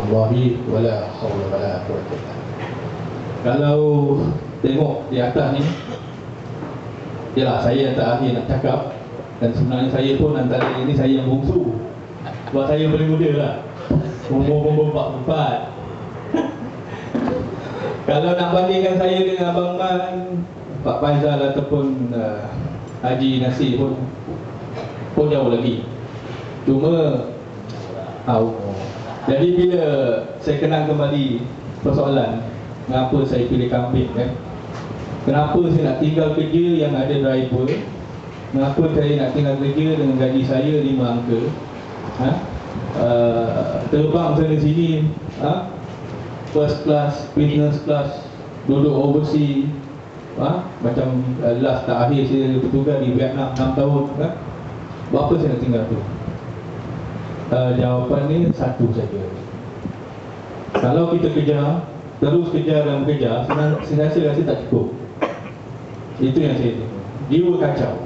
Wallahi wala haula wala quwwata illa billah. Kalau tengok di atas ni, yalah saya yang terakhir nak cakap, dan sebenarnya saya pun antara ini saya yang bongsu. Sebab saya paling muda lah, umur 44. Kalau nak bandingkan saya dengan Abang Man, Pak Faizal ataupun Haji Nasir pun jauh lagi. Cuma jadi bila saya kenal kembali persoalan kenapa saya pilih kambing kan, kenapa saya nak tinggal kerja yang ada driver, kenapa saya nak tinggal kerja dengan gaji saya 5 angka, terbang sana sini, first class, business class, duduk overseas, macam last terakhir saya bertugas di Vietnam 6 tahun kan. Berapa saya nak tinggal tu? Jawapan ni satu saja. Kalau kita kejar, terus kejar dan bekerja, saya rasa tak cukup. Itu yang saya tengok. Jiwa kacau,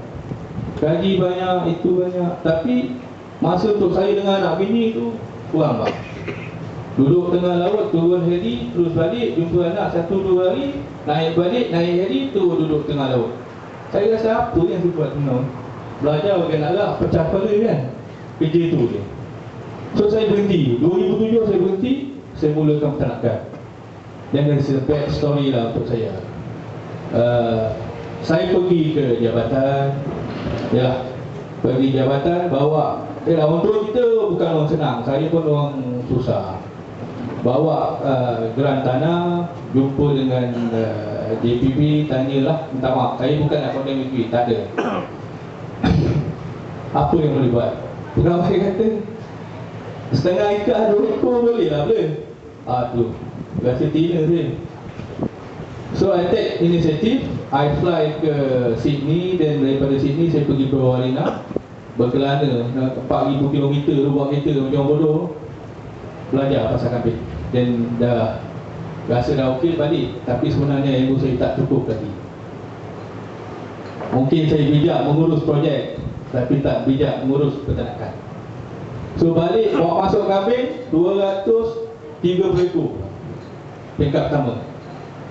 gaji banyak, itu banyak, tapi masa untuk saya dengan anak bini tu kurang bang. Duduk tengah laut, turun heli, terus balik, jumpa anak 1-2 hari, naik balik, naik heli, tu duduk tengah laut. Saya rasa apa yang saya buat tengah belajar kan agak pecah kepala kan, kerja tu je. So saya berhenti, 2007 saya berhenti, saya mulakan peternakan. Dan back story lah untuk saya. Saya pergi ke jabatan, ya, pergi jabatan bawa, untuk kita bukan orang senang, saya pun orang susah. Bawa geran tanah, jumpa dengan JPB, tanyalah, minta maaf, saya bukan nak condemn JPB, tak ada. Apa yang boleh buat? Pegawai kata, setengah ikat 2 ekor boleh lah, boleh? Aduh, rasa tina saya. So I take initiative, I fly ke Sydney, dan daripada Sydney saya pergi ke Warina, berkelana 4,000 km tu buat kereta macam bodoh, belajar pasal kambing. Dan dah rasa dah okey balik, tapi sebenarnya ilmu saya tak cukup lagi. Mungkin saya bijak mengurus projek, tapi tak bijak mengurus peternakan. So balik bawa masuk kambing 230 ekor peringkat pertama.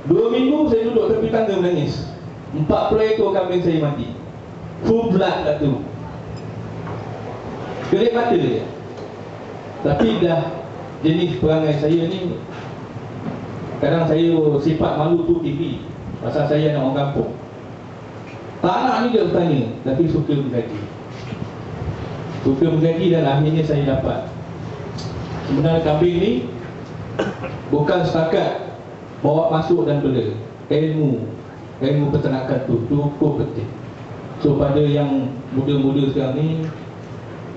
2 minggu saya duduk tepi tangga menangis. 40 ekor kambing saya mati, full blood kat tu, gelip mata je. Tapi dah jenis perangai saya ni, kadang saya sifat malu tu tinggi, pasal saya anak orang kampung. Tak nak ni dia bertanya, tapi suka menggaji. Suka menggaji, dan akhirnya saya dapat. Sebenarnya kambing ni bukan setakat bawa masuk dan bela. Ilmu peternakan tu cukup penting. So pada yang muda-muda sekarang ni,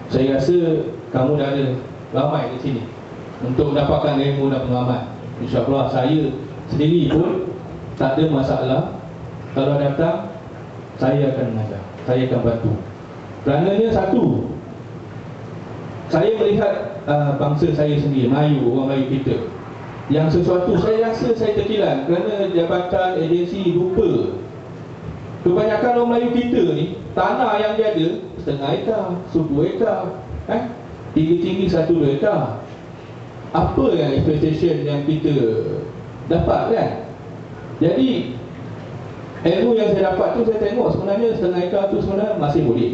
saya rasa kamu dah ada ramai di sini untuk mendapatkan ilmu dan pengalaman. InsyaAllah saya sendiri pun tak ada masalah. Kalau datang, saya akan mengajar, saya akan bantu. Kerananya satu, saya melihat bangsa saya sendiri, Melayu, orang Melayu kita, yang sesuatu saya rasa saya terkilan kerana jabatan agensi lupa. Kebanyakan orang Melayu kita ni, tanah yang dia ada setengah ekar, 10 ekar, tinggi-tinggi 1-2 ekar. Apa yang expectation yang kita dapat kan? Jadi ilmu yang saya dapat tu, saya tengok sebenarnya setengah ekar tu sebenarnya masih boleh.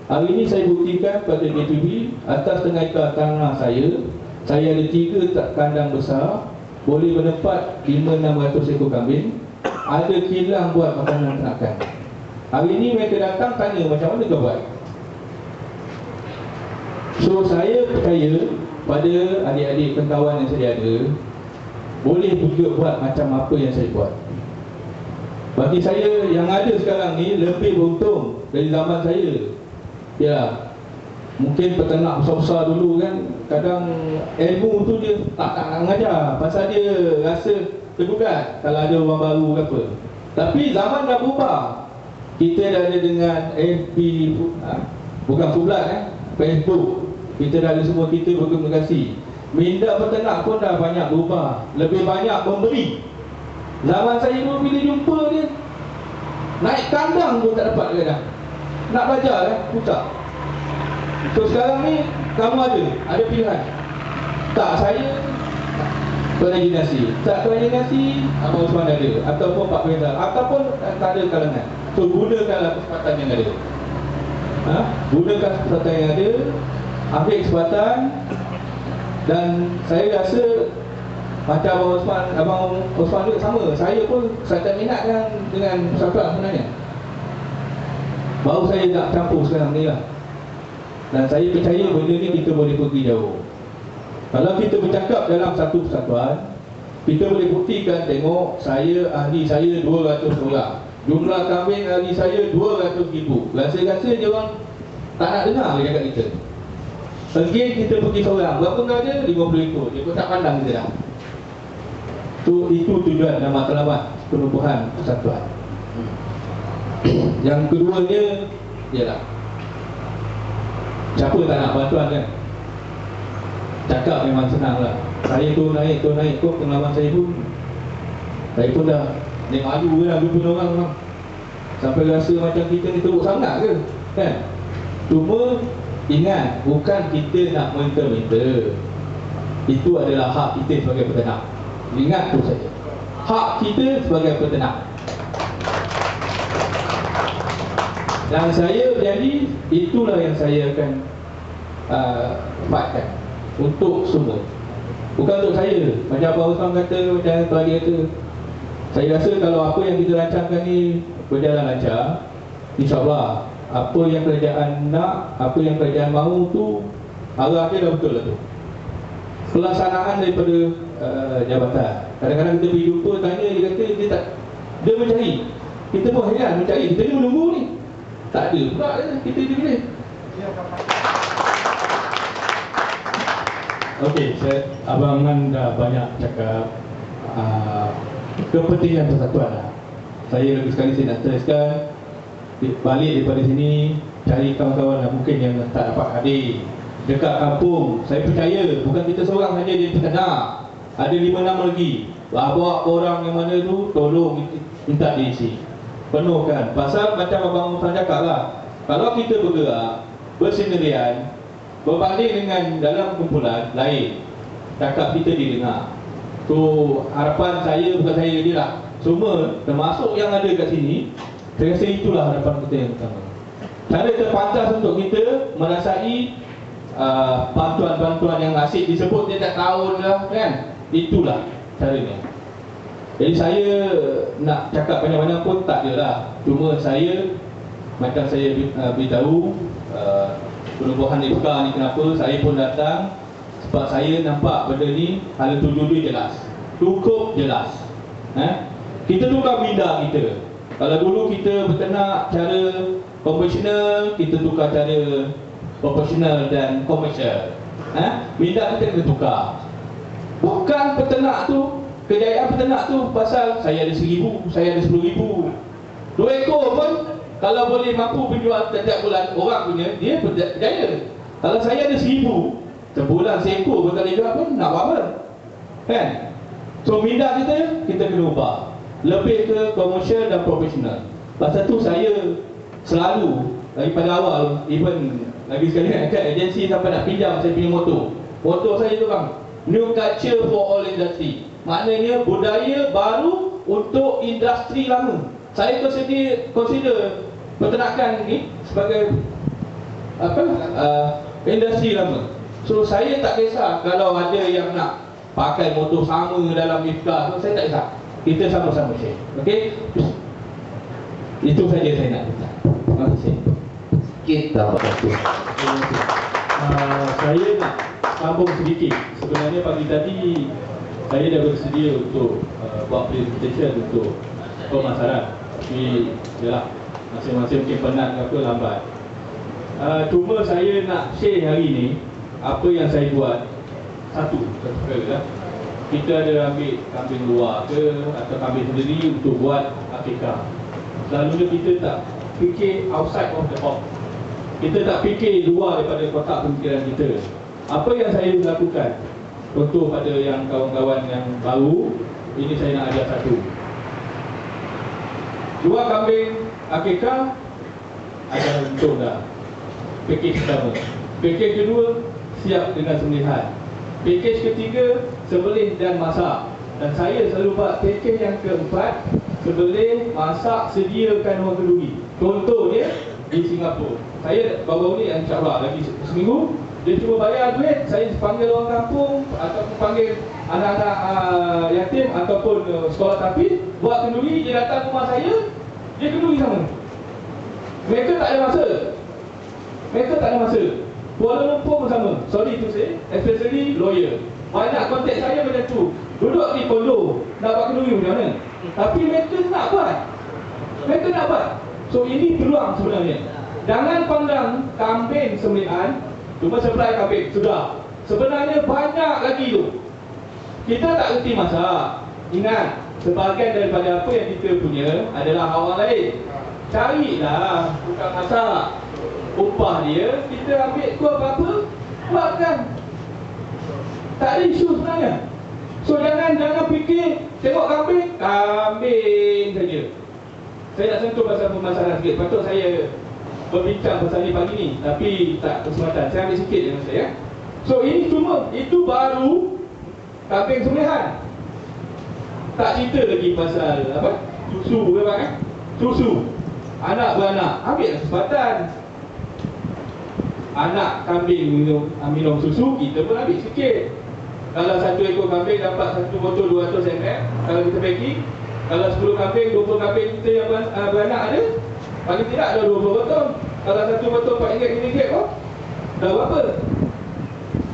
Hari ini saya buktikan pada JPB, atas setengah ekar tanah saya ada 3 kandang besar, boleh mendapat 500-600 ekor kambing, ada kilang buat makanan ternakan. Hari ini mereka datang tanya macam mana kau buat. So saya percaya pada adik-adik kawan yang saya ada, boleh juga buat macam apa yang saya buat. Bagi saya yang ada sekarang ni lebih beruntung dari zaman saya. Ya, mungkin peternak besar-besar dulu kan, kadang ilmu tu dia tak nak mengajar, pasal dia rasa tergugat kalau ada orang baru ke apa. Tapi zaman dah berubah. Kita dah ada dengan FB, bukan Fulat Facebook. Kita dah ada semua, kita berkomunikasi. Minda peternak pun dah banyak berubah, lebih banyak memberi. Zaman saya dulu bila jumpa dia, naik kandang pun tak dapat kadang. Nak belajar putar. So sekarang ni kamu ada pilihan. Tak, saya koordinasi. Tak koordinasi, Abang Osman ada, ataupun Pak Faizal, ataupun antara kalangan. So gunakanlah kesempatan yang ada. Gunakan kesempatan yang ada, ambil kesempatan. Dan saya rasa macam Abang Osman juga sama. Saya pun saya minat dengan persatuan sebenarnya. Baru saya nak campur sekarang ni lah. Dan saya percaya benda ni kita boleh pergi jauh. Kalau kita bercakap dalam satu persatuan, kita boleh buktikan, tengok ahli saya 200 orang, jumlah kambing ahli saya 200,000. Rasa-rasa dia orang tak nak dengar dia cakap kita. Again kita pergi seorang, berapa kau ada? 50 ekor. Dia pun tak pandang kita dah. Itu tujuan dan matlamat penubuhan persatuan. Yang keduanya ialah, siapa tak nak bantuan kan? Cakap memang senang lah. Saya tu naik kok, pengalaman saya pun dah malu lah jumpa orang memang. Sampai rasa macam kita ni teruk sangat ke kan? Cuma ingat, bukan kita nak minta-minta. Itu adalah hak kita sebagai peternak. Ingat tu saja, hak kita sebagai peternak. Dan saya berjanji, itulah yang saya akan buatkan untuk semua. Bukan untuk saya. Macam Abang Osman kata, macam tadi kata, saya rasa kalau apa yang kita rancangkan ni berjalan lancar, InsyaAllah apa yang kerajaan nak, apa yang kerajaan mahu tu, arah dia dah betul lah tu. Pelaksanaan daripada jabatan. Kadang-kadang kita pergi jumpa, tanya, dia kata dia mencari. Kita pun heran mencari, kita ni menunggu ni. Tak ada pula kita pilih. Okey, Abang Man dah banyak cakap kepentingan persatuan lah. Saya lagi sekali saya nak teruskan, balik daripada sini, cari kawan-kawan lah mungkin yang tak dapat hadir dekat kampung. Saya percaya bukan kita seorang saja dia peternak, ada 5-6 lagi. Bawa orang yang mana tu, tolong minta diisi, penuhkan. Pasal macam Abang Osman cakap lah, kalau kita bergerak bersendirian berbanding dengan dalam kumpulan lain, cakap kita didengar. So harapan saya, bukan saya je lah, semua termasuk yang ada kat sini, saya rasa itulah harapan kita yang utama. Cara terpantas untuk kita merasai bantuan-bantuan yang asyik disebut tiap tahun lah kan, itulah caranya. Jadi saya nak cakap banyak-banyak pun tak ada lah. Cuma saya, macam saya beritahu, penubuhan IFKA ni kenapa saya pun datang, sebab saya nampak benda ni ada tujuan dia jelas, cukup jelas. Kita tukar minda kita. Kalau dulu kita berternak cara konvensional, kita tukar cara profesional dan komersial. Minda kita kena tukar. Bukan peternak tu, kejayaan peternak tu pasal saya ada 1,000, saya ada 10,000. 2 ekor pun kalau boleh mampu menjual setiap bulan, orang punya, dia berjaya. Kalau saya ada 1,000, sebulan seekor berkali jual pun nak apa kan? So minda kita kena ubah lebih ke komersial dan profesional. Pasal tu saya selalu daripada awal, even lagi sekali kat agensi sampai nak pinjam saya punya motor saya tu bang, new culture for all industry. Maknanya budaya baru untuk industri lama. Saya consider peternakan ni sebagai industri lama. So saya tak kisah kalau ada yang nak pakai motor sama dalam IFKA, saya tak kisah. Kita sama-sama share. Okey? Itu saja saya nak kata. Terima kasih. Kita saya nak sambung sedikit. Sebenarnya pagi tadi saya dah bersedia untuk buat presentation untuk pemasaran. Tapi yalah, masing-masing mungkin penat ke apa, lambat. Cuma saya nak share hari ni apa yang saya buat. Satu perkara lah, kita ada ambil kambing luar ke atau kambing sendiri untuk buat akikah. Selalunya kita tak fikir outside of the box. Kita tak fikir luar daripada kotak pemikiran kita. Apa yang saya lakukan, contoh pada yang kawan-kawan yang baru, ini saya nak ajar satu. Dua kambing akikah ada untuk dah. Pakej pertama. Pakej kedua siap dengan sembelihan. Pakej ketiga, sembelih dan masak. Dan saya selalu buat pakej yang keempat, sembelih, masak, sediakan ruang kenduri. Contohnya di Singapura, saya baru ni insyaAllah lagi seminggu, dia cuma bayar duit, saya panggil orang kampung ataupun panggil anak-anak yatim ataupun sekolah tapis, buat kenduri, dia datang rumah saya, dia kenduri sama. Mereka tak ada masa. Kuala Lumpur pun sama. Sorry to say, especially lawyer. Banyak kontak saya macam tu. Duduk di kondo, nak buat kenduri macam mana? Tapi mereka nak buat. So ini peluang sebenarnya. Jangan pandang kambing sembelihan cuma sebelah kambing, sudah. Sebenarnya banyak lagi tu. Kita tak reti masak. Ingat, sebahagian daripada apa yang kita punya adalah orang lain. Carilah tukang masak, upah dia, kita ambil tu apa-apa, buatkan. Tak ada isu sebenarnya. So jangan fikir tengok kambing saja. Saya nak sentuh pasal permasalahan sikit. Patut saya berbincang pasal ni pagi ni, tapi tak kesempatan. Saya ambil sikit je masa ya. So ini cuma, itu baru kambing sembelihan. Tak cerita lagi pasal apa? Susu ke bang? Susu. Anak beranak, ambil kesempatan. Anak kambing minum susu, kita pun ambil sikit. Kalau satu ekor kambing dapat 1 botol 200 ml, kalau kita bagi, kalau 10 kambing, 20 kambing kita yang beranak ada, paling tidak ada 20 botol. Kalau satu botol RM4, RM5 kok, dah berapa?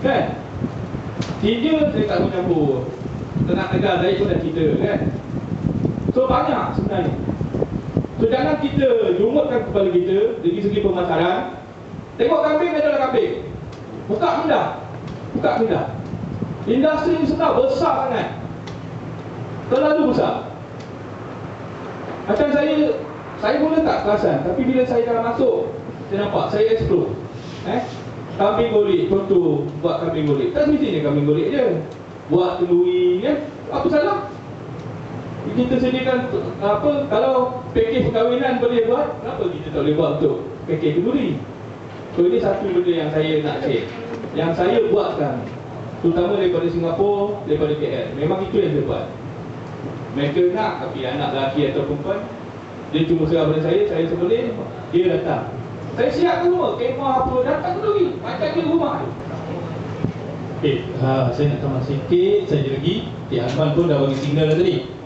Kan? Tiga saya tak mau campur. Tenang tegar, saya pun dah cerita kan? So banyak sebenarnya. So jangan kita jumutkan kepala kita dari segi pemasaran. Tengok kambing adalah kambing. Buka minda. Industri ni sebenarnya besar sangat. Terlalu besar. Macam saya mula tak perasan, tapi bila saya dah masuk, saya nampak, saya explore. Kambing golek, contoh buat kambing golek. Tak semestinya kambing golek je. Buat kenduri kan? Apa salah? Kita sediakan apa, kalau pakej perkahwinan boleh buat, kenapa kita tak boleh buat untuk pakej kenduri? So ini satu benda yang saya nak share, yang saya buatkan, terutama daripada Singapura, daripada KL. Memang itu yang saya buat. Mereka nak, tapi anak lelaki atau perempuan, dia cuma serah pada saya sembelih, dia datang. Saya siapkan semua, kemah apa, datang kenduri, macam di rumah. Saya nak tambah sikit saja lagi. Ahmad pun dah bagi signal dah tadi.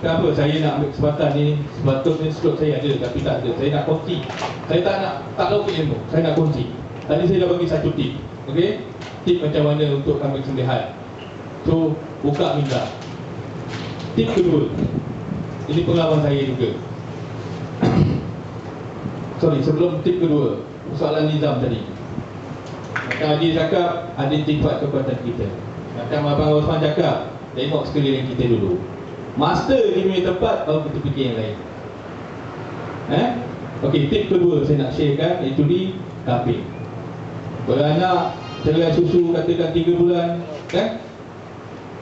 Kenapa saya nak ambil kesempatan ni? Sepatutnya slot saya ada, tapi tak ada. Saya nak kongsi. Saya tak lauk ilmu, saya nak kongsi. Tadi saya dah bagi satu tip. Okey? Tip macam mana untuk kambing sembelihan. So, buka minda. Tip kedua, ini pengalaman saya juga. Sorry, sebelum tip kedua, soalan nizam tadi. Dia cakap ada tingkat kekuatan kita. Macam Abang Osman cakap, tengok sekeliling kita dulu. Master di punya tempat, baru kita fikir yang lain. Okey, tip kedua saya nak sharekan, itu di kambing. Beranak, cerai susu katakan 3 bulan, kan?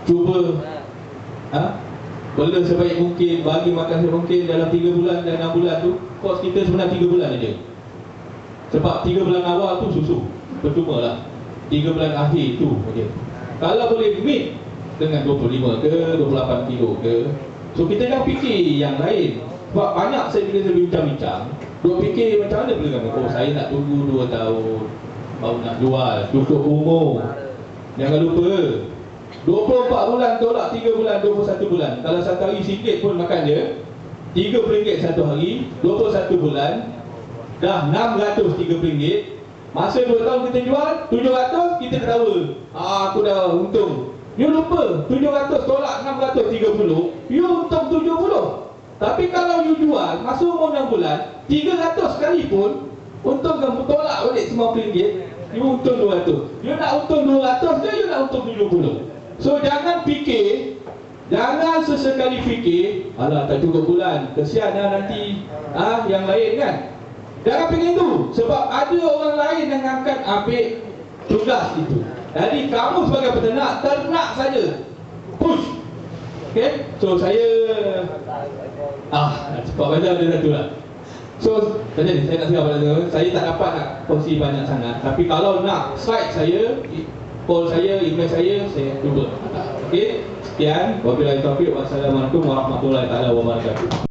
Cuba bela sebaik mungkin, bagi makan sebaik mungkin dalam 3 bulan dan 6 bulan tu. Kos kita sebenarnya 3 bulan aja. Sebab 3 bulan awal tu susu, percuma lah. 3 bulan akhir tu okay. Kalau boleh meet dengan 25 ke 28 kilo ke, so kita dah fikir yang lain. Sebab banyak bila saya bincang-bincang, duk fikir macam mana boleh kami. Oh, saya nak tunggu 2 tahun baru nak jual, cukup umur. Jangan lupa 24 bulan tolak 3 bulan, 21 bulan. Kalau satu hari RM1 pun makan dia, RM30 satu hari, 21 bulan, dah RM630. Masa 2 tahun kita jual RM700, kita ketawa. Aku dah untung. You lupa, 700 tolak 630, you untung 70. Tapi kalau you jual masa umur 6 bulan, 300 sekali pun, untung kamu tolak balik RM50, you untung 200. You nak untung 200 ke you nak untung 70? So jangan fikir, jangan sesekali fikir, alah tak cukup bulan, kesian lah nanti yang lain kan. Jangan fikir itu, sebab ada orang lain yang akan ambil tugas itu. Jadi kamu sebagai peternak, ternak saja, push. Okay, so saya cepat baca ada satu lah. So tadi saya nak cakap pada saya tak dapat nak kongsi banyak sangat. Tapi kalau nak slide saya, call saya, email saya cuba. Okey, sekian. Wabillahi taufiq. Wassalamualaikum warahmatullahi taala wabarakatuh.